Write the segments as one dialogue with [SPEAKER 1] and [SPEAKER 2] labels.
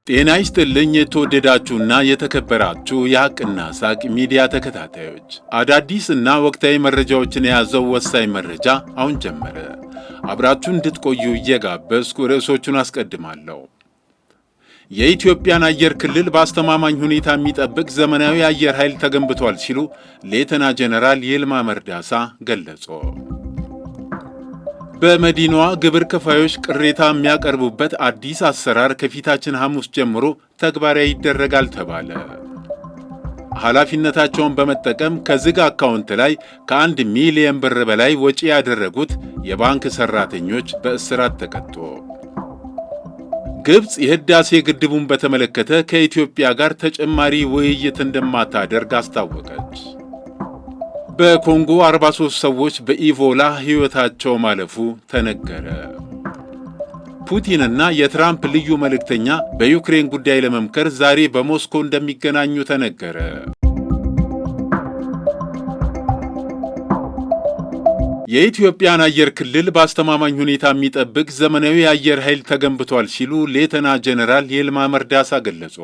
[SPEAKER 1] ጤና ይስጥልኝ የተወደዳችሁና የተከበራችሁ የሐቅና ሳቅ ሚዲያ ተከታታዮች፣ አዳዲስና ወቅታዊ መረጃዎችን የያዘው ወሳኝ መረጃ አሁን ጀመረ። አብራችሁን እንድትቆዩ እየጋበዝኩ ርዕሶቹን አስቀድማለሁ። የኢትዮጵያን አየር ክልል በአስተማማኝ ሁኔታ የሚጠብቅ ዘመናዊ አየር ኃይል ተገንብቷል ሲሉ ሌተና ጀነራል ይልማ መርዳሳ ገለጹ። በመዲናዋ ግብር ከፋዮች ቅሬታ የሚያቀርቡበት አዲስ አሰራር ከፊታችን ሐሙስ ጀምሮ ተግባራዊ ይደረጋል ተባለ። ኃላፊነታቸውን በመጠቀም ከዝግ አካውንት ላይ ከ1 ሚሊዮን ብር በላይ ወጪ ያደረጉት የባንክ ሰራተኞች በእስራት ተቀጡ። ግብፅ የህዳሴ ግድቡን በተመለከተ ከኢትዮጵያ ጋር ተጨማሪ ውይይት እንደማታደርግ አስታወቀች። በኮንጎ 43 ሰዎች በኢቦላ ሕይወታቸው ማለፉ ተነገረ። ፑቲንና የትራምፕ ልዩ መልእክተኛ በዩክሬን ጉዳይ ለመምከር ዛሬ በሞስኮ እንደሚገናኙ ተነገረ። የኢትዮጵያን አየር ክልል በአስተማማኝ ሁኔታ የሚጠብቅ ዘመናዊ የአየር ኃይል ተገንብቷል ሲሉ ሌተና ጀነራል ይልማ መርዳሳ ገለጹ።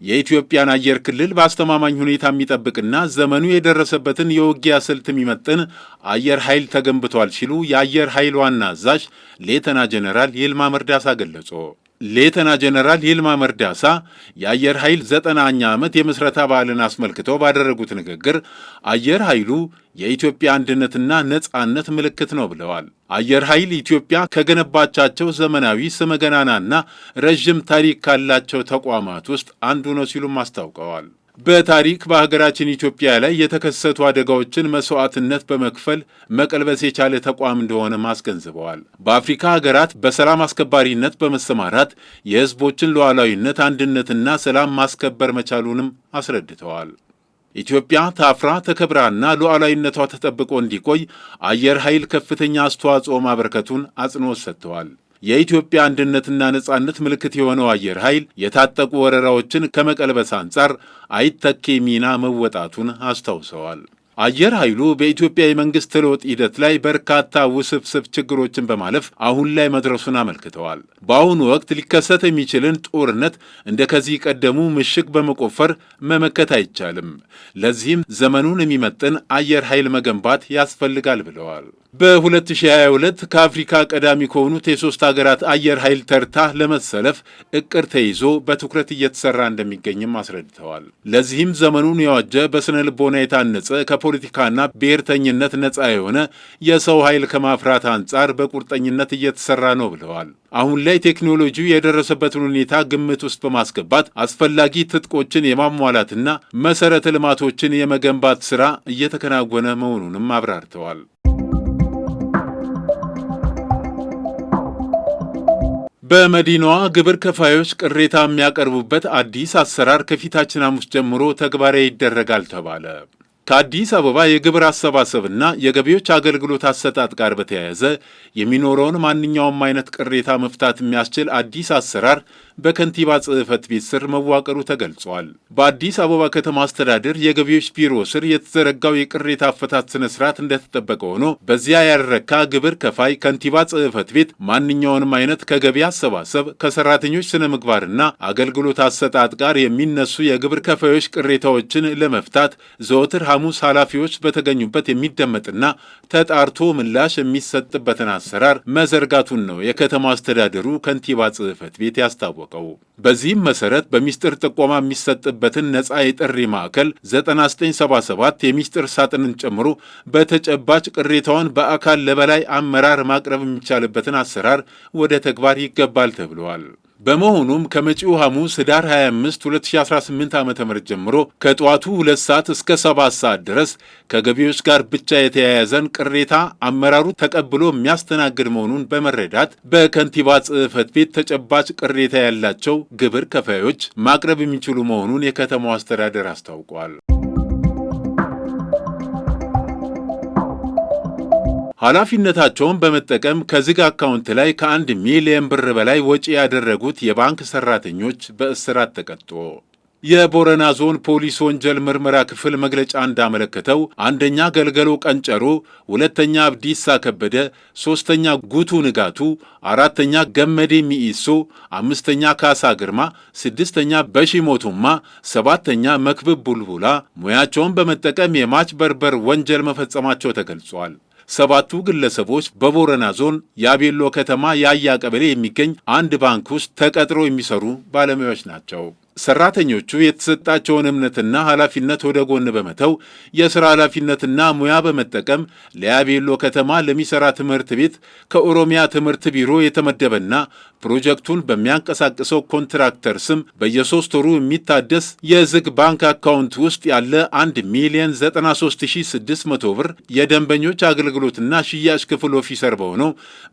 [SPEAKER 1] የኢትዮጵያን አየር ክልል በአስተማማኝ ሁኔታ የሚጠብቅና ዘመኑ የደረሰበትን የውጊያ ስልት የሚመጥን አየር ኃይል ተገንብቷል ሲሉ የአየር ኃይል ዋና አዛዥ ሌተና ጀነራል ይልማ መርዳሳ ገለጹ። ሌተና ጀነራል ይልማ መርዳሳ የአየር ኃይል 90ኛ ዓመት የምስረታ በዓልን አስመልክተው ባደረጉት ንግግር አየር ኃይሉ የኢትዮጵያ አንድነትና ነጻነት ምልክት ነው ብለዋል። አየር ኃይል ኢትዮጵያ ከገነባቻቸው ዘመናዊ ስመገናናና ረዥም ታሪክ ካላቸው ተቋማት ውስጥ አንዱ ነው ሲሉም አስታውቀዋል። በታሪክ በሀገራችን ኢትዮጵያ ላይ የተከሰቱ አደጋዎችን መስዋዕትነት በመክፈል መቀልበስ የቻለ ተቋም እንደሆነ አስገንዝበዋል። በአፍሪካ ሀገራት በሰላም አስከባሪነት በመሰማራት የሕዝቦችን ሉዓላዊነት፣ አንድነትና ሰላም ማስከበር መቻሉንም አስረድተዋል። ኢትዮጵያ ታፍራ ተከብራና ሉዓላዊነቷ ተጠብቆ እንዲቆይ አየር ኃይል ከፍተኛ አስተዋጽኦ ማበርከቱን አጽንኦት ሰጥተዋል። የኢትዮጵያ አንድነትና ነጻነት ምልክት የሆነው አየር ኃይል የታጠቁ ወረራዎችን ከመቀልበስ አንጻር አይተኬ ሚና መወጣቱን አስታውሰዋል። አየር ኃይሉ በኢትዮጵያ የመንግስት ለውጥ ሂደት ላይ በርካታ ውስብስብ ችግሮችን በማለፍ አሁን ላይ መድረሱን አመልክተዋል። በአሁኑ ወቅት ሊከሰት የሚችልን ጦርነት እንደ ከዚህ ቀደሙ ምሽግ በመቆፈር መመከት አይቻልም። ለዚህም ዘመኑን የሚመጥን አየር ኃይል መገንባት ያስፈልጋል ብለዋል። በ2022 ከአፍሪካ ቀዳሚ ከሆኑት የሶስት ሀገራት አየር ኃይል ተርታ ለመሰለፍ እቅድ ተይዞ በትኩረት እየተሰራ እንደሚገኝም አስረድተዋል። ለዚህም ዘመኑን የዋጀ በስነ ልቦና የታነጸ ከፖለቲካና ብሔርተኝነት ነፃ የሆነ የሰው ኃይል ከማፍራት አንጻር በቁርጠኝነት እየተሰራ ነው ብለዋል። አሁን ላይ ቴክኖሎጂው የደረሰበትን ሁኔታ ግምት ውስጥ በማስገባት አስፈላጊ ትጥቆችን የማሟላትና መሰረተ ልማቶችን የመገንባት ሥራ እየተከናወነ መሆኑንም አብራርተዋል። በመዲናዋ ግብር ከፋዮች ቅሬታ የሚያቀርቡበት አዲስ አሰራር ከፊታችን ሐሙስ ጀምሮ ተግባራዊ ይደረጋል ተባለ። ከአዲስ አበባ የግብር አሰባሰብና የገቢዎች አገልግሎት አሰጣጥ ጋር በተያያዘ የሚኖረውን ማንኛውም አይነት ቅሬታ መፍታት የሚያስችል አዲስ አሰራር በከንቲባ ጽሕፈት ቤት ስር መዋቀሩ ተገልጿል። በአዲስ አበባ ከተማ አስተዳደር የገቢዎች ቢሮ ስር የተዘረጋው የቅሬታ አፈታት ስነ ስርዓት እንደተጠበቀ ሆኖ በዚያ ያልረካ ግብር ከፋይ ከንቲባ ጽሕፈት ቤት ማንኛውንም አይነት ከገቢ አሰባሰብ፣ ከሰራተኞች ስነ ምግባርና አገልግሎት አሰጣጥ ጋር የሚነሱ የግብር ከፋዮች ቅሬታዎችን ለመፍታት ዘወትር ሐሙስ ኃላፊዎች በተገኙበት የሚደመጥና ተጣርቶ ምላሽ የሚሰጥበትን አሰራር መዘርጋቱን ነው የከተማ አስተዳደሩ ከንቲባ ጽሕፈት ቤት ያስታወቀው። በዚህም መሰረት በሚስጥር ጥቆማ የሚሰጥበትን ነፃ የጥሪ ማዕከል 9977 የሚስጥር ሳጥንን ጨምሮ በተጨባጭ ቅሬታውን በአካል ለበላይ አመራር ማቅረብ የሚቻልበትን አሰራር ወደ ተግባር ይገባል ተብለዋል። በመሆኑም ከመጪው ሐሙስ ህዳር 25 2018 ዓ.ም ጀምሮ ከጠዋቱ 2 ሰዓት እስከ 7 ሰዓት ድረስ ከገቢዎች ጋር ብቻ የተያያዘን ቅሬታ አመራሩ ተቀብሎ የሚያስተናግድ መሆኑን በመረዳት በከንቲባ ጽሕፈት ቤት ተጨባጭ ቅሬታ ያላቸው ግብር ከፋዮች ማቅረብ የሚችሉ መሆኑን የከተማው አስተዳደር አስታውቋል። ኃላፊነታቸውን በመጠቀም ከዝግ አካውንት ላይ ከ1 ሚሊዮን ብር በላይ ወጪ ያደረጉት የባንክ ሰራተኞች በእስራት ተቀጡ። የቦረና ዞን ፖሊስ ወንጀል ምርመራ ክፍል መግለጫ እንዳመለከተው አንደኛ ገልገሎ ቀንጨሮ፣ ሁለተኛ አብዲሳ ከበደ፣ ሶስተኛ ጉቱ ንጋቱ፣ አራተኛ ገመዴ ሚኢሶ፣ አምስተኛ ካሳ ግርማ፣ ስድስተኛ በሺሞቱማ፣ ሰባተኛ መክብብ ቡልቡላ ሙያቸውን በመጠቀም የማጭበርበር ወንጀል መፈጸማቸው ተገልጿል። ሰባቱ ግለሰቦች በቦረና ዞን ያቤሎ ከተማ ያያ ቀበሌ የሚገኝ አንድ ባንክ ውስጥ ተቀጥሮ የሚሰሩ ባለሙያዎች ናቸው። ሰራተኞቹ የተሰጣቸውን እምነትና ኃላፊነት ወደ ጎን በመተው የሥራ ኃላፊነትና ሙያ በመጠቀም ለያቤሎ ከተማ ለሚሰራ ትምህርት ቤት ከኦሮሚያ ትምህርት ቢሮ የተመደበና ፕሮጀክቱን በሚያንቀሳቅሰው ኮንትራክተር ስም በየ3 ወሩ የሚታደስ የዝግ ባንክ አካውንት ውስጥ ያለ 1,093,600 ብር የደንበኞች አገልግሎትና ሽያጭ ክፍል ኦፊሰር በሆነው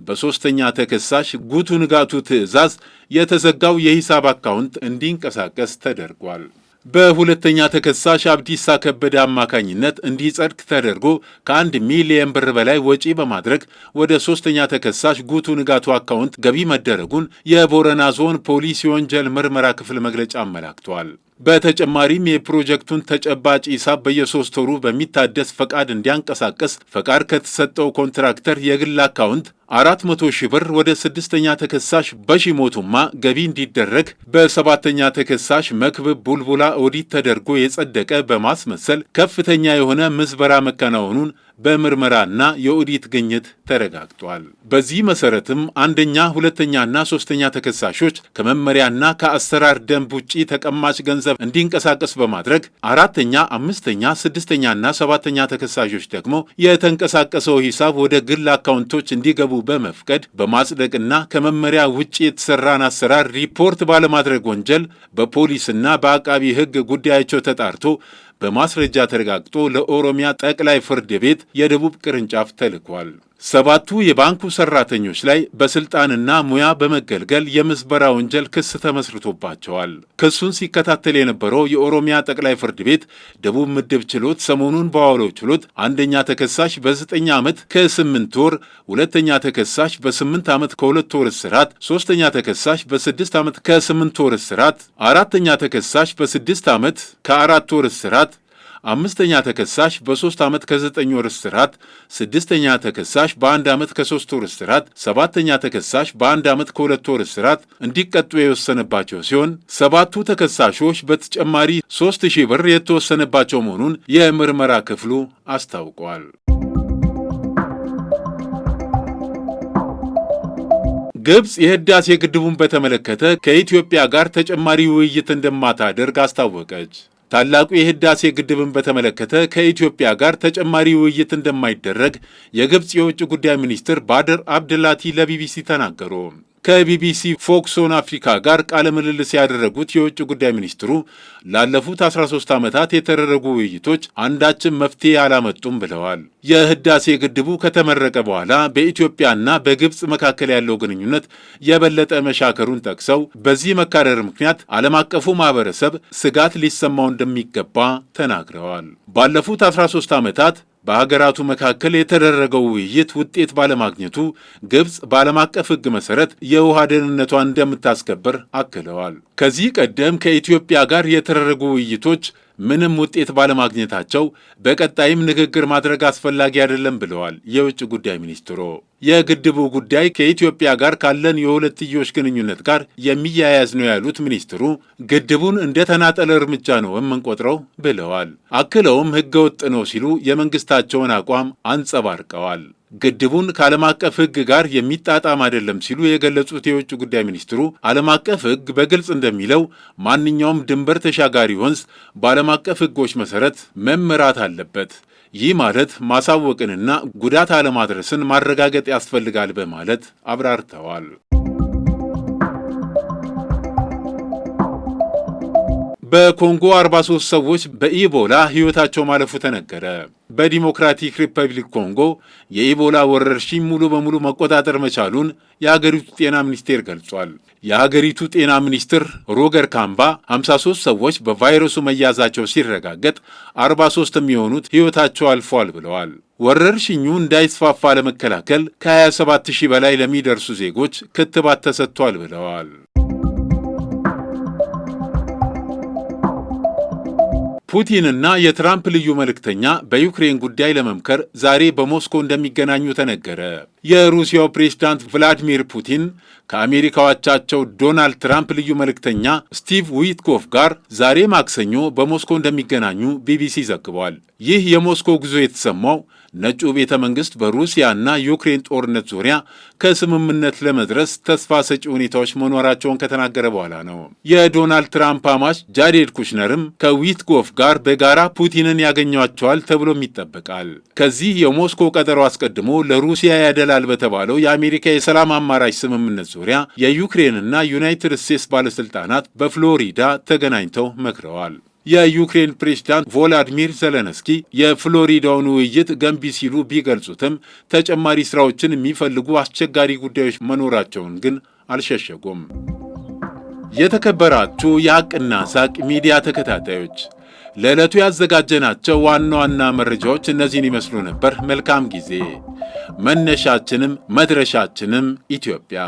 [SPEAKER 1] በሦስተኛ ተከሳሽ ጉቱ ንጋቱ ትዕዛዝ የተዘጋው የሂሳብ አካውንት እንዲንቀሳቀስ ተደርጓል። በሁለተኛ ተከሳሽ አብዲሳ ከበደ አማካኝነት እንዲጸድቅ ተደርጎ ከ1 ሚሊዮን ብር በላይ ወጪ በማድረግ ወደ ሶስተኛ ተከሳሽ ጉቱ ንጋቱ አካውንት ገቢ መደረጉን የቦረና ዞን ፖሊስ የወንጀል ምርመራ ክፍል መግለጫ አመላክቷል። በተጨማሪም የፕሮጀክቱን ተጨባጭ ሂሳብ በየ3 ወሩ በሚታደስ ፈቃድ እንዲያንቀሳቀስ ፈቃድ ከተሰጠው ኮንትራክተር የግል አካውንት 400 ሺህ ብር ወደ ስድስተኛ ተከሳሽ በሺሞቱማ ገቢ እንዲደረግ በሰባተኛ ተከሳሽ መክብብ ቡልቡላ ኦዲት ተደርጎ የጸደቀ በማስመሰል ከፍተኛ የሆነ ምዝበራ መከናወኑን በምርመራና የኦዲት ግኝት ተረጋግጧል። በዚህ መሰረትም አንደኛ፣ ሁለተኛና ሶስተኛ ተከሳሾች ከመመሪያና ከአሰራር ደንብ ውጪ ተቀማጭ ገንዘብ እንዲንቀሳቀስ በማድረግ አራተኛ፣ አምስተኛ፣ ስድስተኛና ሰባተኛ ተከሳሾች ደግሞ የተንቀሳቀሰው ሂሳብ ወደ ግል አካውንቶች እንዲገቡ በመፍቀድ በማጽደቅና ከመመሪያ ውጪ የተሰራን አሰራር ሪፖርት ባለማድረግ ወንጀል በፖሊስና በአቃቢ ሕግ ጉዳያቸው ተጣርቶ በማስረጃ ተረጋግጦ ለኦሮሚያ ጠቅላይ ፍርድ ቤት የደቡብ ቅርንጫፍ ተልኳል። ሰባቱ የባንኩ ሰራተኞች ላይ በስልጣንና ሙያ በመገልገል የምዝበራ ወንጀል ክስ ተመስርቶባቸዋል። ክሱን ሲከታተል የነበረው የኦሮሚያ ጠቅላይ ፍርድ ቤት ደቡብ ምድብ ችሎት ሰሞኑን በዋለው ችሎት አንደኛ ተከሳሽ በ9 ዓመት ከ8 ወር፣ ሁለተኛ ተከሳሽ በ8 ዓመት ከ2 ወር እስራት፣ ሶስተኛ ተከሳሽ በ6 ዓመት ከ8 ወር እስራት፣ አራተኛ ተከሳሽ በ6 ዓመት ከ4 ወር እስራት፣ አምስተኛ ተከሳሽ በ3 ዓመት ከ9 ወር እስራት፣ ስድስተኛ ተከሳሽ በ1 ዓመት ከ3 ወር እስራት፣ ሰባተኛ ተከሳሽ በ1 ዓመት ከ2 ወር እስራት እንዲቀጡ የወሰነባቸው ሲሆን ሰባቱ ተከሳሾች በተጨማሪ 3000 ብር የተወሰነባቸው መሆኑን የምርመራ ክፍሉ አስታውቋል። ግብፅ የህዳሴ ግድቡን በተመለከተ ከኢትዮጵያ ጋር ተጨማሪ ውይይት እንደማታደርግ አስታወቀች። ታላቁ የህዳሴ ግድብን በተመለከተ ከኢትዮጵያ ጋር ተጨማሪ ውይይት እንደማይደረግ የግብፅ የውጭ ጉዳይ ሚኒስትር ባድር አብድላቲ ለቢቢሲ ተናገሩ። ከቢቢሲ ፎክስ ኦን አፍሪካ ጋር ቃለ ምልልስ ያደረጉት የውጭ ጉዳይ ሚኒስትሩ ላለፉት 13 ዓመታት የተደረጉ ውይይቶች አንዳችም መፍትሄ አላመጡም ብለዋል። የህዳሴ ግድቡ ከተመረቀ በኋላ በኢትዮጵያና በግብፅ መካከል ያለው ግንኙነት የበለጠ መሻከሩን ጠቅሰው በዚህ መካረር ምክንያት ዓለም አቀፉ ማህበረሰብ ስጋት ሊሰማው እንደሚገባ ተናግረዋል። ባለፉት 13 ዓመታት በሀገራቱ መካከል የተደረገው ውይይት ውጤት ባለማግኘቱ ግብፅ በዓለም አቀፍ ሕግ መሰረት የውሃ ደህንነቷን እንደምታስከብር አክለዋል። ከዚህ ቀደም ከኢትዮጵያ ጋር የተደረጉ ውይይቶች ምንም ውጤት ባለማግኘታቸው በቀጣይም ንግግር ማድረግ አስፈላጊ አይደለም ብለዋል የውጭ ጉዳይ ሚኒስትሩ። የግድቡ ጉዳይ ከኢትዮጵያ ጋር ካለን የሁለትዮሽ ግንኙነት ጋር የሚያያዝ ነው ያሉት ሚኒስትሩ ግድቡን እንደ ተናጠለ እርምጃ ነው የምንቆጥረው ብለዋል። አክለውም ሕገወጥ ነው ሲሉ የመንግስታቸውን አቋም አንጸባርቀዋል። ግድቡን ከዓለም አቀፍ ሕግ ጋር የሚጣጣም አይደለም ሲሉ የገለጹት የውጭ ጉዳይ ሚኒስትሩ ዓለም አቀፍ ሕግ በግልጽ እንደሚለው ማንኛውም ድንበር ተሻጋሪ ወንዝ በዓለም አቀፍ ሕጎች መሰረት መመራት አለበት። ይህ ማለት ማሳወቅንና ጉዳት አለማድረስን ማረጋገጥ ያስፈልጋል በማለት አብራርተዋል። በኮንጎ 43 ሰዎች በኢቦላ ሕይወታቸው ማለፉ ተነገረ። በዲሞክራቲክ ሪፐብሊክ ኮንጎ የኢቦላ ወረርሽኝ ሙሉ በሙሉ መቆጣጠር መቻሉን የሀገሪቱ ጤና ሚኒስቴር ገልጿል። የሀገሪቱ ጤና ሚኒስትር ሮገር ካምባ 53 ሰዎች በቫይረሱ መያዛቸው ሲረጋገጥ 43 የሚሆኑት ሕይወታቸው አልፏል ብለዋል። ወረርሽኙ እንዳይስፋፋ ለመከላከል ከ27,000 በላይ ለሚደርሱ ዜጎች ክትባት ተሰጥቷል ብለዋል። ፑቲንና የትራምፕ ልዩ መልእክተኛ በዩክሬን ጉዳይ ለመምከር ዛሬ በሞስኮ እንደሚገናኙ ተነገረ። የሩሲያው ፕሬዝዳንት ቭላዲሚር ፑቲን ከአሜሪካው አቻቸው ዶናልድ ትራምፕ ልዩ መልእክተኛ ስቲቭ ዊትኮፍ ጋር ዛሬ ማክሰኞ በሞስኮ እንደሚገናኙ ቢቢሲ ዘግቧል። ይህ የሞስኮ ጉዞ የተሰማው ነጩ ቤተ መንግሥት በሩሲያና ዩክሬን ጦርነት ዙሪያ ከስምምነት ለመድረስ ተስፋ ሰጪ ሁኔታዎች መኖራቸውን ከተናገረ በኋላ ነው። የዶናልድ ትራምፕ አማች ጃሬድ ኩሽነርም ከዊትኮፍ ጋር በጋራ ፑቲንን ያገኟቸዋል ተብሎም ይጠበቃል። ከዚህ የሞስኮ ቀጠሮ አስቀድሞ ለሩሲያ ያደላል በተባለው የአሜሪካ የሰላም አማራጭ ስምምነት ዙሪያ የዩክሬንና ዩናይትድ ስቴትስ ባለሥልጣናት በፍሎሪዳ ተገናኝተው መክረዋል። የዩክሬን ፕሬዝዳንት ቮሎዲሚር ዘለንስኪ የፍሎሪዳውን ውይይት ገንቢ ሲሉ ቢገልጹትም ተጨማሪ ስራዎችን የሚፈልጉ አስቸጋሪ ጉዳዮች መኖራቸውን ግን አልሸሸጉም። የተከበራችሁ የሐቅና ሳቅ ሚዲያ ተከታታዮች ለዕለቱ ያዘጋጀናቸው ዋና ዋና መረጃዎች እነዚህን ይመስሉ ነበር። መልካም ጊዜ። መነሻችንም መድረሻችንም ኢትዮጵያ።